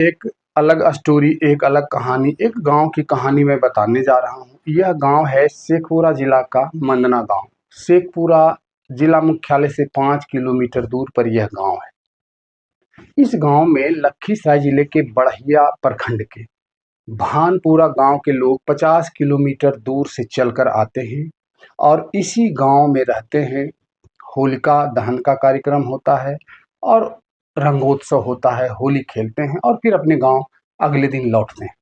एक अलग स्टोरी, एक अलग कहानी, एक गांव की कहानी मैं बताने जा रहा हूँ। यह गांव है शेखपुरा जिला का मंदना गांव। शेखपुरा जिला मुख्यालय से 5 किलोमीटर दूर पर यह गांव है। इस गांव में लखीसराय जिले के बड़हिया प्रखंड के भानपुरा गांव के लोग 50 किलोमीटर दूर से चलकर आते हैं और इसी गांव में रहते हैं। होलिका दहन का कार्यक्रम होता है और रंगोत्सव होता है, होली खेलते हैं और फिर अपने गांव अगले दिन लौटते हैं।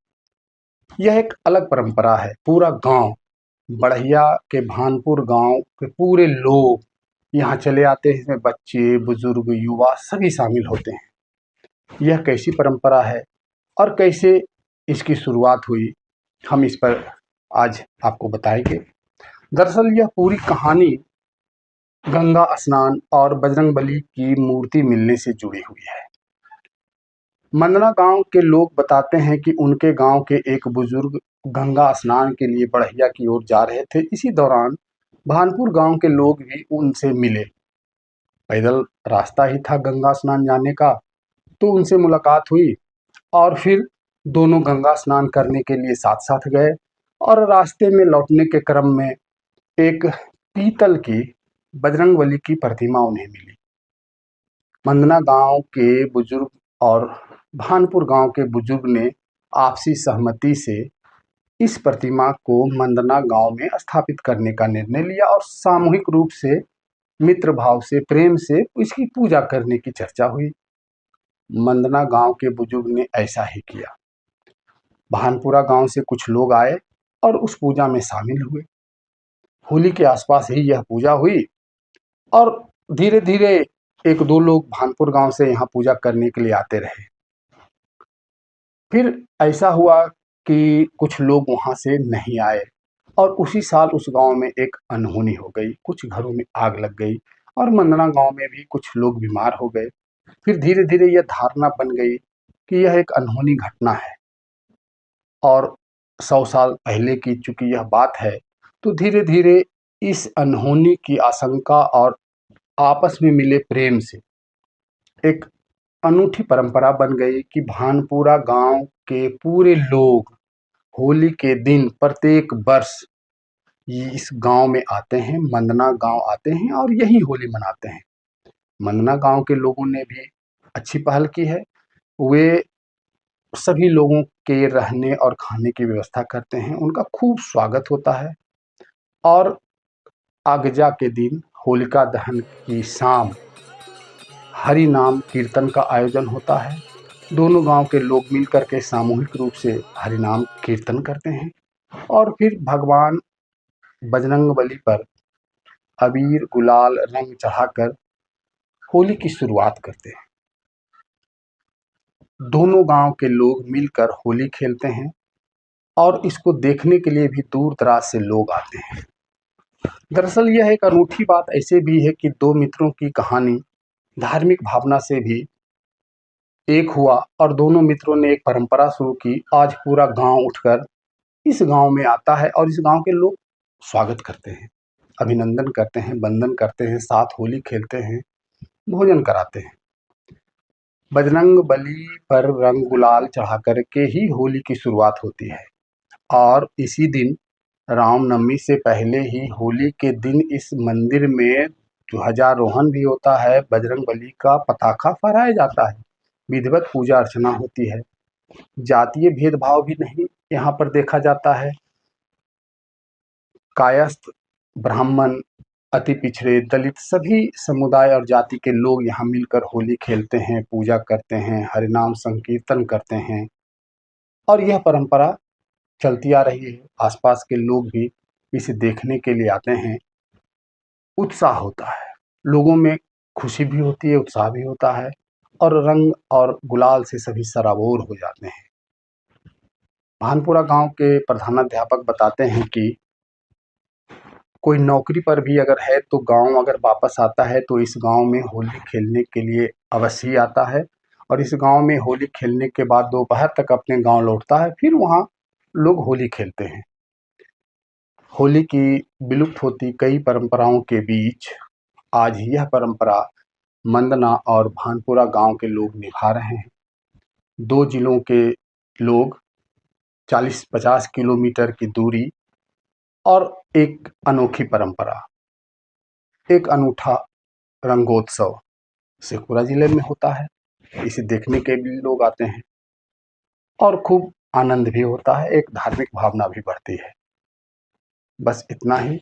यह एक अलग परंपरा है। पूरा गांव, बड़हिया के भानपुर गांव के पूरे लोग यहाँ चले आते हैं। इसमें बच्चे, बुजुर्ग, युवा सभी शामिल होते हैं। यह कैसी परंपरा है और कैसे इसकी शुरुआत हुई, हम इस पर आज आपको बताएंगे। दरअसल यह पूरी कहानी गंगा स्नान और बजरंगबली की मूर्ति मिलने से जुड़ी हुई है। मंदना गांव के लोग बताते हैं कि उनके गांव के एक बुजुर्ग गंगा स्नान के लिए बड़हिया की ओर जा रहे थे। इसी दौरान भानपुर गांव के लोग भी उनसे मिले। पैदल रास्ता ही था गंगा स्नान जाने का, तो उनसे मुलाकात हुई और फिर दोनों गंगा स्नान करने के लिए साथ साथ गए। और रास्ते में लौटने के क्रम में एक पीतल की बजरंगबली की प्रतिमा उन्हें मिली। मंदना गांव के बुजुर्ग और भानपुर गांव के बुजुर्ग ने आपसी सहमति से इस प्रतिमा को मंदना गांव में स्थापित करने का निर्णय लिया और सामूहिक रूप से, मित्र भाव से, प्रेम से इसकी पूजा करने की चर्चा हुई। मंदना गांव के बुजुर्ग ने ऐसा ही किया। भानपुरा गांव से कुछ लोग आए और उस पूजा में शामिल हुए। होली के आसपास ही यह पूजा हुई और धीरे धीरे एक दो लोग भानपुर गांव से यहाँ पूजा करने के लिए आते रहे। फिर ऐसा हुआ कि कुछ लोग वहां से नहीं आए और उसी साल उस गांव में एक अनहोनी हो गई। कुछ घरों में आग लग गई और मंदना गांव में भी कुछ लोग बीमार हो गए। फिर धीरे धीरे यह धारणा बन गई कि यह एक अनहोनी घटना है और 100 साल पहले की चूंकि यह बात है, तो धीरे धीरे इस अनहोनी की आशंका और आपस में मिले प्रेम से एक अनूठी परंपरा बन गई कि भानपुरा गांव के पूरे लोग होली के दिन प्रत्येक वर्ष इस गांव में आते हैं, मंदना गांव आते हैं और यही होली मनाते हैं। मंदना गांव के लोगों ने भी अच्छी पहल की है। वे सभी लोगों के रहने और खाने की व्यवस्था करते हैं, उनका खूब स्वागत होता है और अगजा के दिन होलिका दहन की शाम हरि नाम कीर्तन का आयोजन होता है। दोनों गांव के लोग मिलकर के सामूहिक रूप से हरि नाम कीर्तन करते हैं और फिर भगवान बजरंगबली पर अबीर, गुलाल, रंग चढ़ाकर होली की शुरुआत करते हैं। दोनों गांव के लोग मिलकर होली खेलते हैं और इसको देखने के लिए भी दूर दराज से लोग आते हैं। दरअसल यह एक अनूठी बात ऐसे भी है कि दो मित्रों की कहानी धार्मिक भावना से भी एक हुआ और दोनों मित्रों ने एक परंपरा शुरू की। आज पूरा गांव उठकर इस गांव में आता है और इस गांव के लोग स्वागत करते हैं, अभिनंदन करते हैं, वंदन करते हैं, साथ होली खेलते हैं, भोजन कराते हैं। बजरंग बली पर रंग गुलाल चढ़ा करके ही होली की शुरुआत होती है और इसी दिन रामनवमी से पहले ही होली के दिन इस मंदिर में ध्वजारोहण भी होता है। बजरंगबली का पताका फहराया जाता है, विधिवत पूजा अर्चना होती है। जातीय भेदभाव भी नहीं यहाँ पर देखा जाता है। कायस्थ, ब्राह्मण, अति पिछड़े, दलित सभी समुदाय और जाति के लोग यहाँ मिलकर होली खेलते हैं, पूजा करते हैं, हरिनाम संकीर्तन करते हैं और यह परंपरा चलती आ रही है। आसपास के लोग भी इसे देखने के लिए आते हैं। उत्साह होता है, लोगों में खुशी भी होती है, उत्साह भी होता है और रंग और गुलाल से सभी सराबोर हो जाते हैं। भानपुरा गांव के प्रधानाध्यापक बताते हैं कि कोई नौकरी पर भी अगर है तो गांव अगर वापस आता है तो इस गांव में होली खेलने के लिए अवश्य ही आता है और इस गांव में होली खेलने के बाद दोपहर तक अपने गांव लौटता है। फिर वहां लोग होली खेलते हैं। होली की विलुप्त होती कई परंपराओं के बीच आज यह परंपरा मंदना और भानपुरा गांव के लोग निभा रहे हैं। दो जिलों के लोग 40-50 किलोमीटर की दूरी और एक अनोखी परंपरा, एक अनूठा रंगोत्सव शेखपुरा जिले में होता है। इसे देखने के भी लोग आते हैं और खूब आनंद भी होता है, एक धार्मिक भावना भी बढ़ती है। बस इतना ही।